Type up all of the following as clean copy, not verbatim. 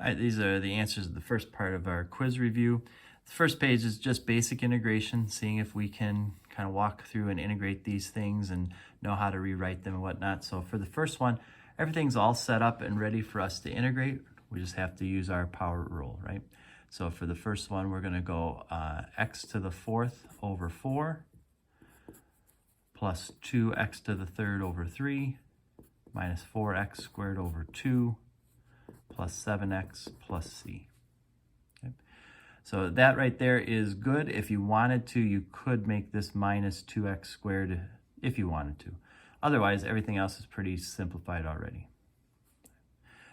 All right, these are the answers to the first part of our quiz review. The first page is just basic integration, seeing if we can kind of walk through and integrate these things and know how to rewrite them and whatnot. So for the first one, everything's all set up and ready for us to integrate. We just have to use our power rule, right? So for the first one, we're going to go x to the fourth over 4 plus 2x to the third over 3 minus 4x squared over 2 plus 7x plus c. Okay. So that right there is good. If you wanted to, you could make this minus 2x squared if you wanted to. Otherwise, everything else is pretty simplified already.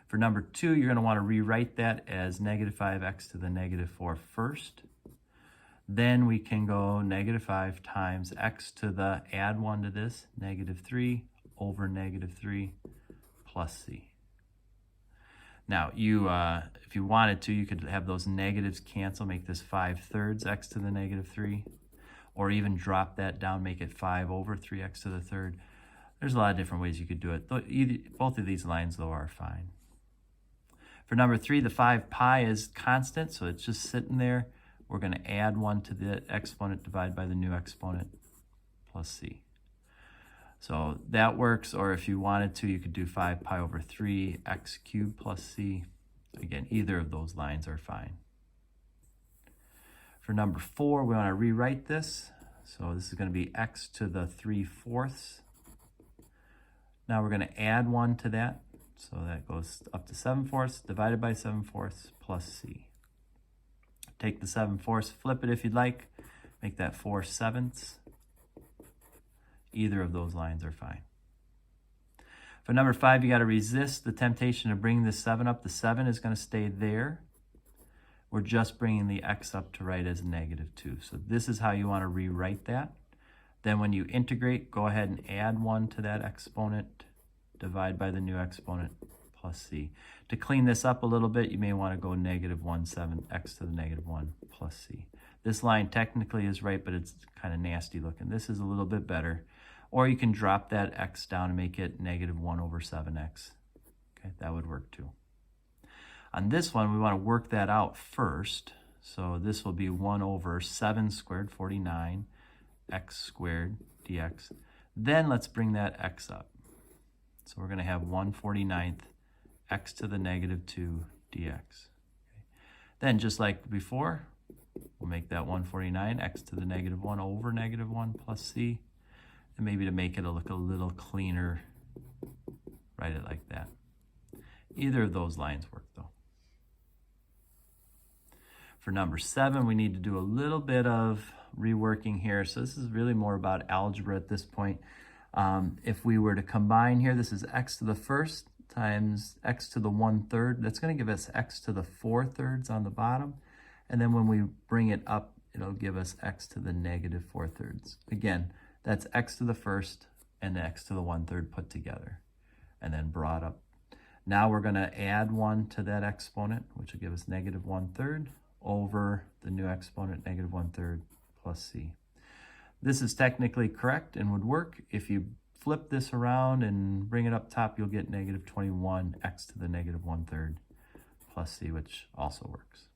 For number 2, you're going to want to rewrite that as negative 5x to the negative 4 first. Then we can go negative 5 times x to the, add 1 to this, negative 3 over negative 3 plus c. Now, if you wanted to, you could have those negatives cancel, make this 5/3 x to the negative 3, or even drop that down, make it 5 over 3x to the third. There's a lot of different ways you could do it. Both of these lines, though, are fine. For number 3, the 5 pi is constant, so it's just sitting there. We're going to add 1 to the exponent, divide by the new exponent, plus c. So that works, or if you wanted to, you could do 5 pi over 3 x cubed plus c. Again, either of those lines are fine. For number 4, we want to rewrite this. So this is going to be x to the 3/4. Now we're going to add 1 to that. So that goes up to 7/4 divided by 7/4 plus c. Take the 7/4, flip it if you'd like. Make that 4/7. Either of those lines are fine. For number 5, you got to resist the temptation to bring the 7 up. The 7 is going to stay there. We're just bringing the x up to write as negative 2. So this is how you want to rewrite that. Then when you integrate, go ahead and add 1 to that exponent, divide by the new exponent, plus c. To clean this up a little bit, you may want to go negative 1/7 x to the negative 1 plus c. This line technically is right, but it's kind of nasty looking. This is a little bit better. Or you can drop that x down and make it negative 1 over 7x. Okay, that would work too. On this one, we want to work that out first. So this will be 1 over 7 squared, 49, x squared dx. Then let's bring that x up. So we're going to have 1/49 x to the negative 2 dx. Okay. Then just like before, we'll make that 1/49 x to the negative 1 over negative 1 plus c. And maybe to make it look a little cleaner, write it like that. Either of those lines work though. For number 7, we need to do a little bit of reworking here. So this is really more about algebra at this point. If we were to combine here, this is x to the first times x to the 1/3. That's going to give us x to the 4/3 on the bottom. And then when we bring it up, it'll give us x to the negative 4/3. Again, that's x to the first and x to the 1/3 put together and then brought up. Now we're going to add 1 to that exponent, which will give us negative 1/3 over the new exponent, negative 1/3 plus c. This is technically correct and would work. If you flip this around and bring it up top, you'll get negative 21 x to the negative 1/3 plus c, which also works.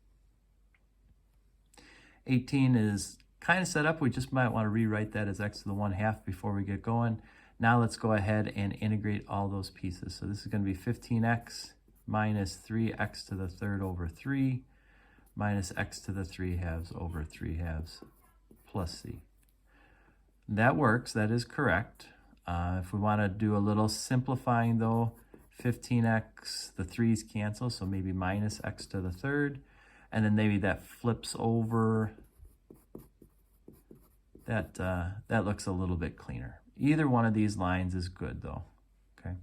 18 is kind of set up. We just might want to rewrite that as x to the 1/2 before we get going. Now let's go ahead and integrate all those pieces. So this is going to be 15x minus 3x to the third over 3 minus x to the 3/2 over 3/2 plus c. That works. That is correct. If we want to do a little simplifying though, 15x, the 3's cancel, so maybe minus x to the third, and then maybe that flips over. That looks a little bit cleaner. Either one of these lines is good though, okay?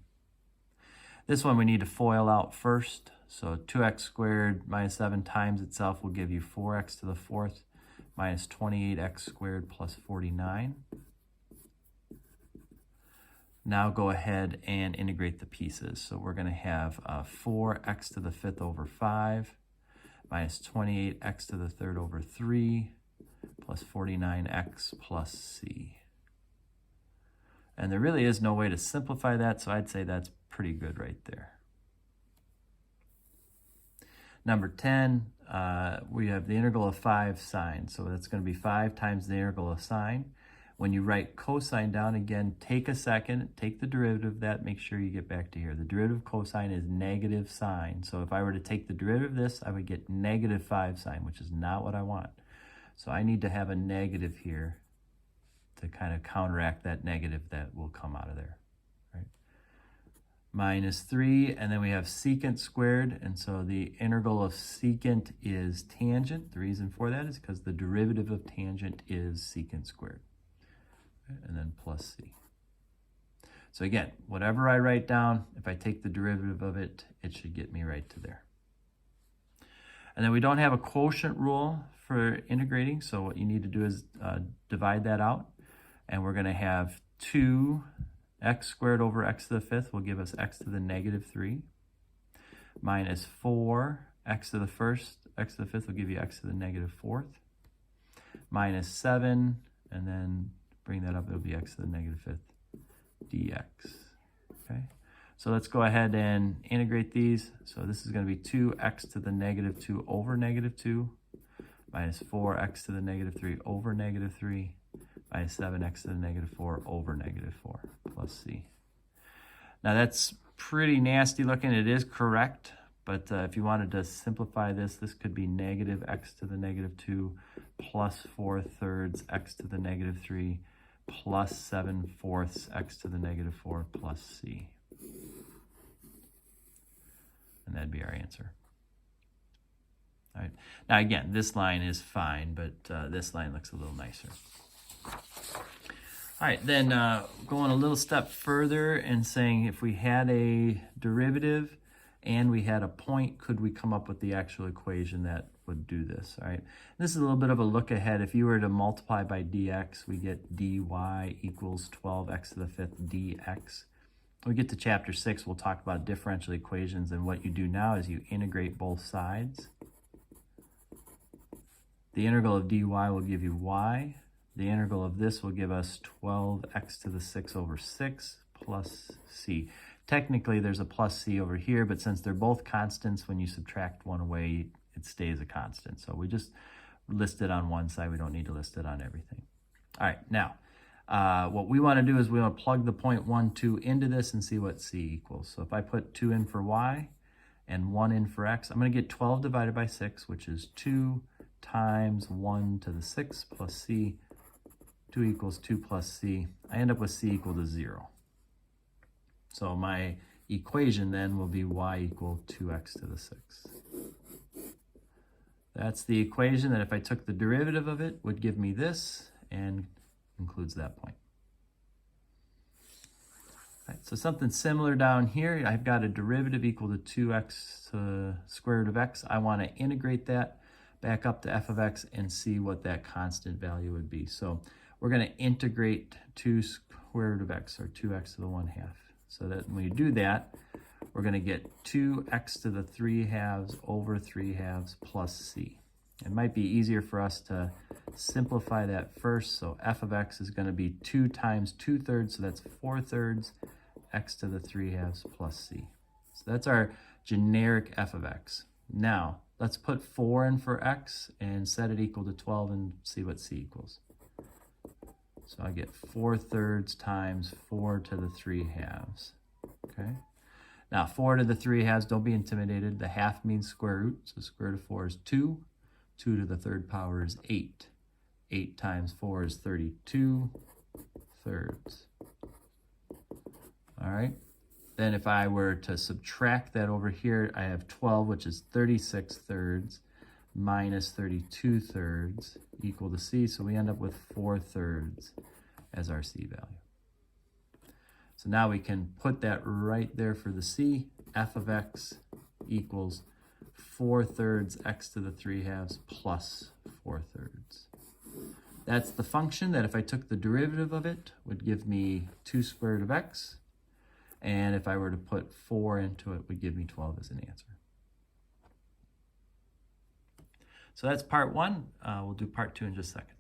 This one we need to FOIL out first. So 2x squared minus 7 times itself will give you 4x to the 4th minus 28x squared plus 49. Now go ahead and integrate the pieces. So we're going to have 4x to the 5th over 5 minus 28x to the 3rd over 3 plus 49x plus c. And there really is no way to simplify that, so I'd say that's pretty good right there. Number 10, we have the integral of 5 sine. So that's going to be 5 times the integral of sine. When you write cosine down, again, take a second, take the derivative of that, make sure you get back to here. The derivative of cosine is negative sine. So if I were to take the derivative of this, I would get negative 5 sine, which is not what I want. So I need to have a negative here to kind of counteract that negative that will come out of there. Minus 3, and then we have secant squared, and so the integral of secant is tangent. The reason for that is because the derivative of tangent is secant squared. Okay, and then plus c. So again, whatever I write down, if I take the derivative of it, it should get me right to there. And then we don't have a quotient rule for integrating, so what you need to do is divide that out, and we're going to have 2 x squared over x to the 5th will give us x to the negative 3, minus 4 x to the 1st, x to the 5th will give you x to the negative 4th, minus 7, and then bring that up, it'll be x to the negative 5th dx. Okay, so let's go ahead and integrate these. So this is going to be 2x to the negative 2 over negative 2, minus 4x to the negative 3 over negative 3, minus 7x to the negative 4 over negative 4 plus c. Now that's pretty nasty looking. It is correct, but if you wanted to simplify this, this could be negative x to the negative 2 plus 4/3 x to the negative 3 plus 7/4 x to the negative 4 plus c. And that'd be our answer. All right. Now again, this line is fine, but this line looks a little nicer. All right, then going a little step further and saying if we had a derivative and we had a point, could we come up with the actual equation that would do this? All right, this is a little bit of a look ahead. If you were to multiply by dx, we get dy equals 12x to the 5th dx. When we get to chapter 6, we'll talk about differential equations, and what you do now is you integrate both sides. The integral of dy will give you y. The integral of this will give us 12x to the 6 over 6 plus c. Technically, there's a plus c over here, but since they're both constants, when you subtract one away, it stays a constant. So we just list it on one side. We don't need to list it on everything. All right, now, what we want to do is we want to plug the point 1, 2 into this and see what c equals. So if I put 2 in for y and 1 in for x, I'm going to get 12 divided by 6, which is 2 times 1 to the 6 plus c. 2 equals 2 plus c. I end up with c equal to 0. So my equation then will be y equal 2x to the 6. That's the equation that if I took the derivative of it would give me this and includes that point. All right, so something similar down here. I've got a derivative equal to 2x to the square root of x. I want to integrate that back up to f of x and see what that constant value would be. So we're going to integrate 2 square root of x, or 2x to the 1/2. So that when we do that, we're going to get 2x to the 3/2 over 3/2 plus c. It might be easier for us to simplify that first. So f of x is going to be 2 times 2/3, so that's 4/3 x to the 3/2 plus c. So that's our generic f of x. Now, let's put 4 in for x and set it equal to 12 and see what c equals. So I get 4/3 times 4 to the 3/2. Okay. Now 4 to the 3/2, don't be intimidated. The half means square root, so square root of 4 is 2. 2 to the 3rd power is 8. 8 times 4 is 32 thirds. All right. Then if I were to subtract that over here, I have 12, which is 36 thirds, minus 32 thirds equal to c, so we end up with 4/3 as our c value. So now we can put that right there for the c. F of x equals 4/3 x to the 3/2 plus 4/3. That's the function that if I took the derivative of it would give me 2 square root of x, and if I were to put 4 into it would give me 12 as an answer. So that's part 1. We'll do part 2 in just a second.